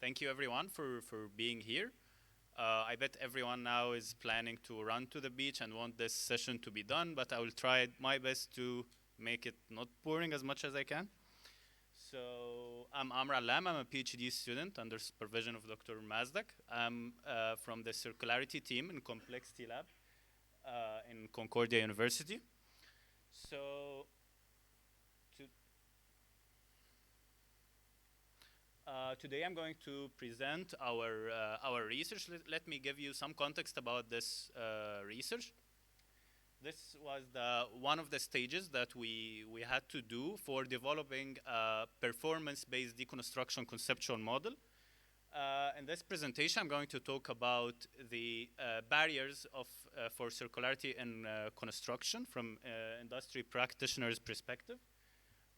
Thank you everyone for being here. I bet everyone now is planning to run to the beach and want this session to be done, but I will try my best to make it not boring as much as I can. So I'm Allam. I'm a PhD student under supervision of Dr. Mazdak. I'm from the Circularity team in Complexity Lab in Concordia University. So today I'm going to present our research. Let me give you some context about this research. This was one of the stages that we had to do for developing a performance-based deconstruction conceptual model. In this presentation, I'm going to talk about the barriers for circularity in construction from industry practitioners' perspective.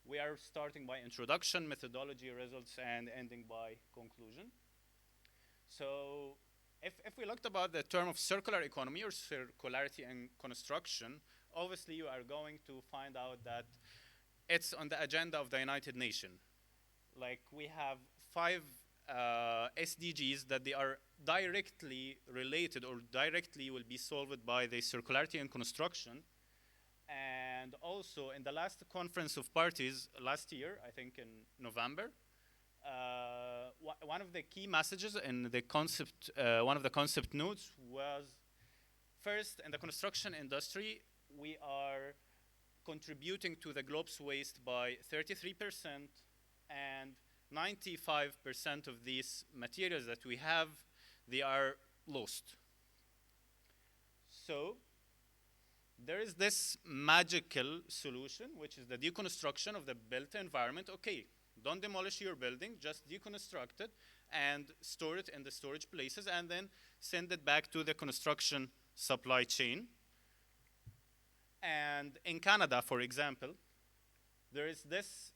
We are starting by introduction, methodology, results, and ending by conclusion. So if we looked about the term of circular economy or circularity in construction, obviously you are going to find out that it's on the agenda of the United Nations. Like we have 5 SDGs that they are directly related or directly will be solved by the circularity in construction. And also in the last conference of parties last year, I think in November, one of the key messages in the concept, one of the concept notes was, first, in the construction industry, we are contributing to the globe's waste by 33%, and 95% of these materials that we have, they are lost. So there is this magical solution, which is the deconstruction of the built environment. Okay, don't demolish your building, just deconstruct it and store it in the storage places and then send it back to the construction supply chain. And in Canada, for example, there is this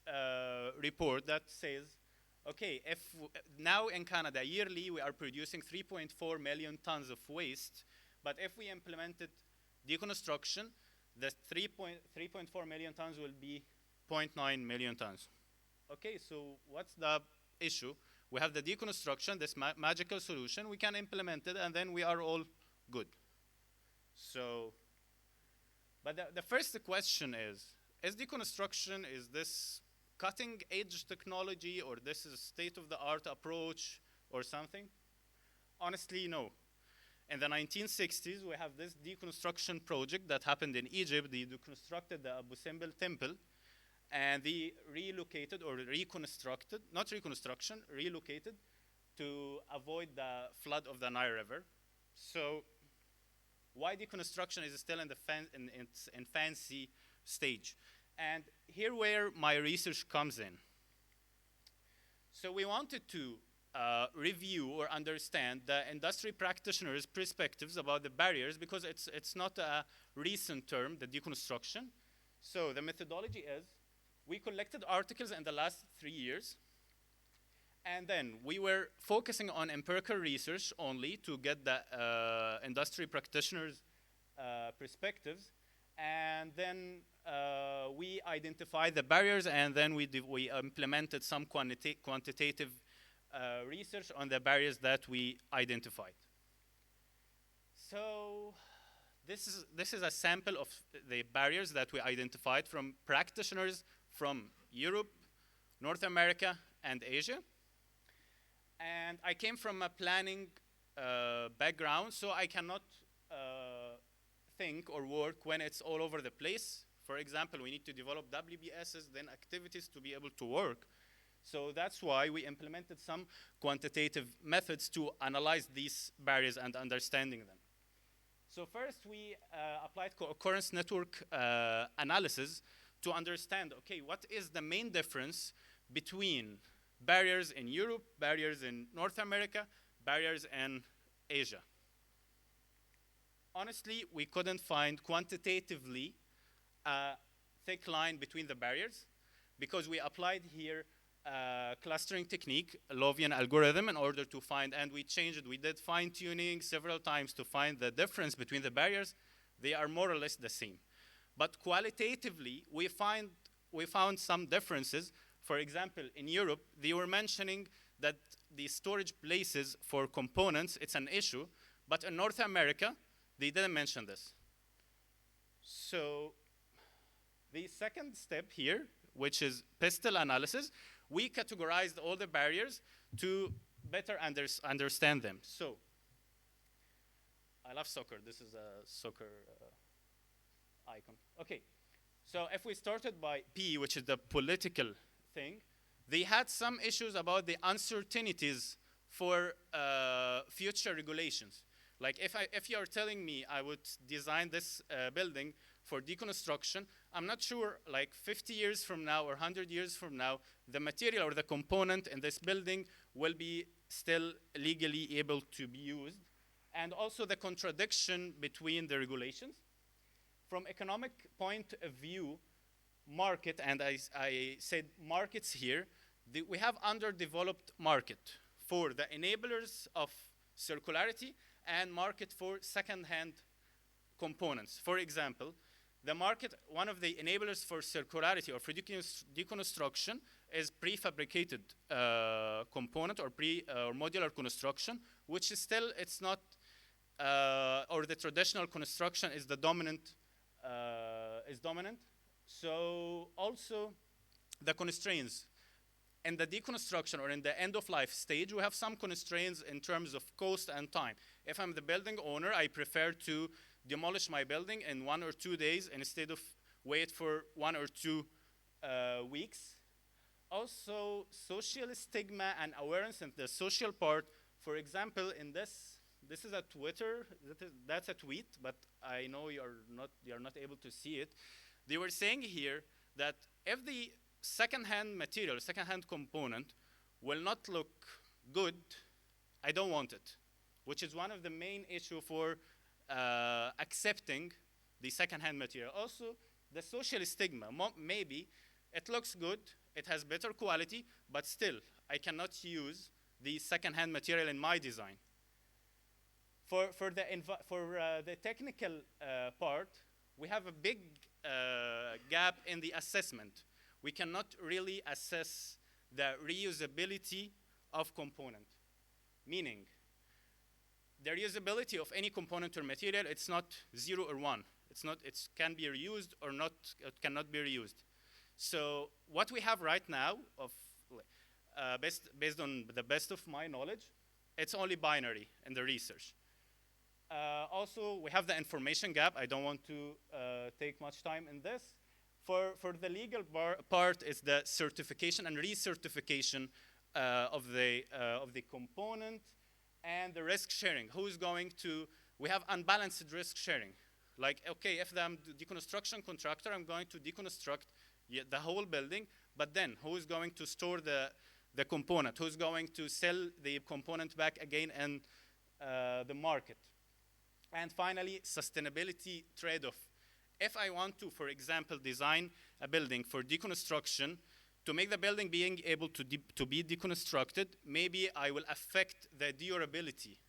report that says, okay, now in Canada, yearly we are producing 3.4 million tons of waste, but if we implemented deconstruction, the 3.4 million tons will be 0.9 million tons. Okay, so what's the issue? We have the deconstruction, this magical solution. We can implement it, and then we are all good. So, but the first question is deconstruction, is this cutting-edge technology, or this is a state-of-the-art approach, or something? Honestly, no. In the 1960s, we have this deconstruction project that happened in Egypt. They deconstructed the Abu Simbel temple, and they relocated or reconstructed, not reconstruction, relocated to avoid the flood of the Nile River. So why deconstruction is still in its infancy stage? And here where my research comes in. So we wanted to review or understand the industry practitioners' perspectives about the barriers, because it's not a recent term, the deconstruction. So the methodology is, we collected articles in the last 3 years, and then we were focusing on empirical research only to get the industry practitioners' perspectives, and then we identified the barriers, and then we implemented some quantitative research on the barriers that we identified. So this is a sample of the barriers that we identified from practitioners from Europe, North America, and Asia. And I came from a planning background, so I cannot think or work when it's all over the place. For example, we need to develop WBSs, then activities to be able to work. So that's why we implemented some quantitative methods to analyze these barriers and understanding them. So first we applied co-occurrence network analysis to understand, okay, what is the main difference between barriers in Europe, barriers in North America, barriers in Asia? Honestly, we couldn't find quantitatively a thick line between the barriers, because we applied here clustering technique, a Lovian algorithm, in order to find, and we changed it. We did fine-tuning several times to find the difference between the barriers. They are more or less the same. But qualitatively, we found some differences. For example, in Europe, they were mentioning that the storage places for components, it's an issue. But in North America, they didn't mention this. So the second step here, which is pistol analysis, we categorized all the barriers to better understand them. So I love soccer. This is a soccer icon. Okay, so if we started by P, which is the political thing, they had some issues about the uncertainties for future regulations. Like if you're telling me I would design this building for deconstruction, I'm not sure, like 50 years from now or 100 years from now, the material or the component in this building will be still legally able to be used. And also the contradiction between the regulations. From economic point of view, market, and I said markets here, we have underdeveloped market for the enablers of circularity and market for second-hand components. For example, the market, one of the enablers for circularity or for deconstruction is prefabricated component or modular construction, which is still, it's not, or the traditional construction is the dominant, So also the constraints. In the deconstruction or in the end-of-life stage, we have some constraints in terms of cost and time. If I'm the building owner, I prefer to demolish my building in 1 or 2 days instead of wait for 1 or 2 weeks. Also, social stigma and awareness in the social part. For example, in this is a Twitter, that's a tweet, but I know you're not able to see it. They were saying here that if the second-hand material, second-hand component will not look good, I don't want it, which is one of the main issue for accepting the second-hand material. Also, the social stigma, maybe it looks good, it has better quality, but still, I cannot use the second-hand material in my design. For the technical part, we have a big gap in the assessment. We cannot really assess the reusability of component. Meaning, the reusability of any component or material, it's not 0 or 1. It can be reused or not, it cannot be reused. So what we have right now, based on the best of my knowledge, it's only binary in the research. Also, we have the information gap. I don't want to take much time in this. For the legal part, is the certification and recertification of the component and the risk sharing. Who's going to, we have unbalanced risk sharing. Like, okay, if I'm the deconstruction contractor, I'm going to deconstruct the whole building, but then who is going to store the component? Who's going to sell the component back again in the market? And finally, sustainability trade-off. If I want to, for example, design a building for deconstruction, to make the building being able to be deconstructed, maybe I will affect the durability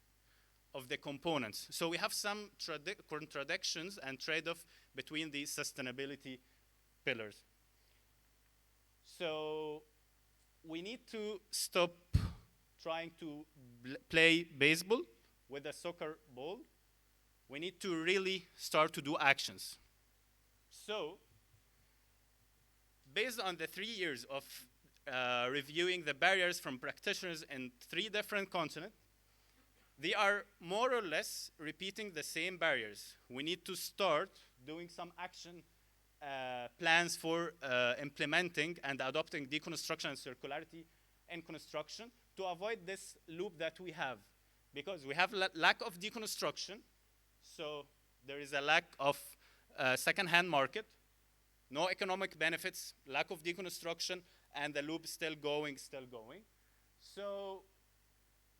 of the components. So we have some contradictions and trade-off between the sustainability pillars. So we need to stop trying to play baseball with a soccer ball. We need to really start to do actions. So, based on the 3 years of reviewing the barriers from practitioners in 3 different continents, they are more or less repeating the same barriers. We need to start doing some action plans for implementing and adopting deconstruction and circularity in construction to avoid this loop that we have. Because we have lack of deconstruction, so there is a lack of second-hand market, no economic benefits, lack of deconstruction, and the loop still going. So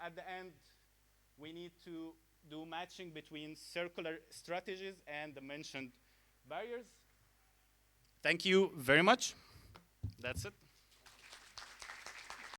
at the end, we need to do matching between circular strategies and the mentioned barriers. Thank you very much. That's it.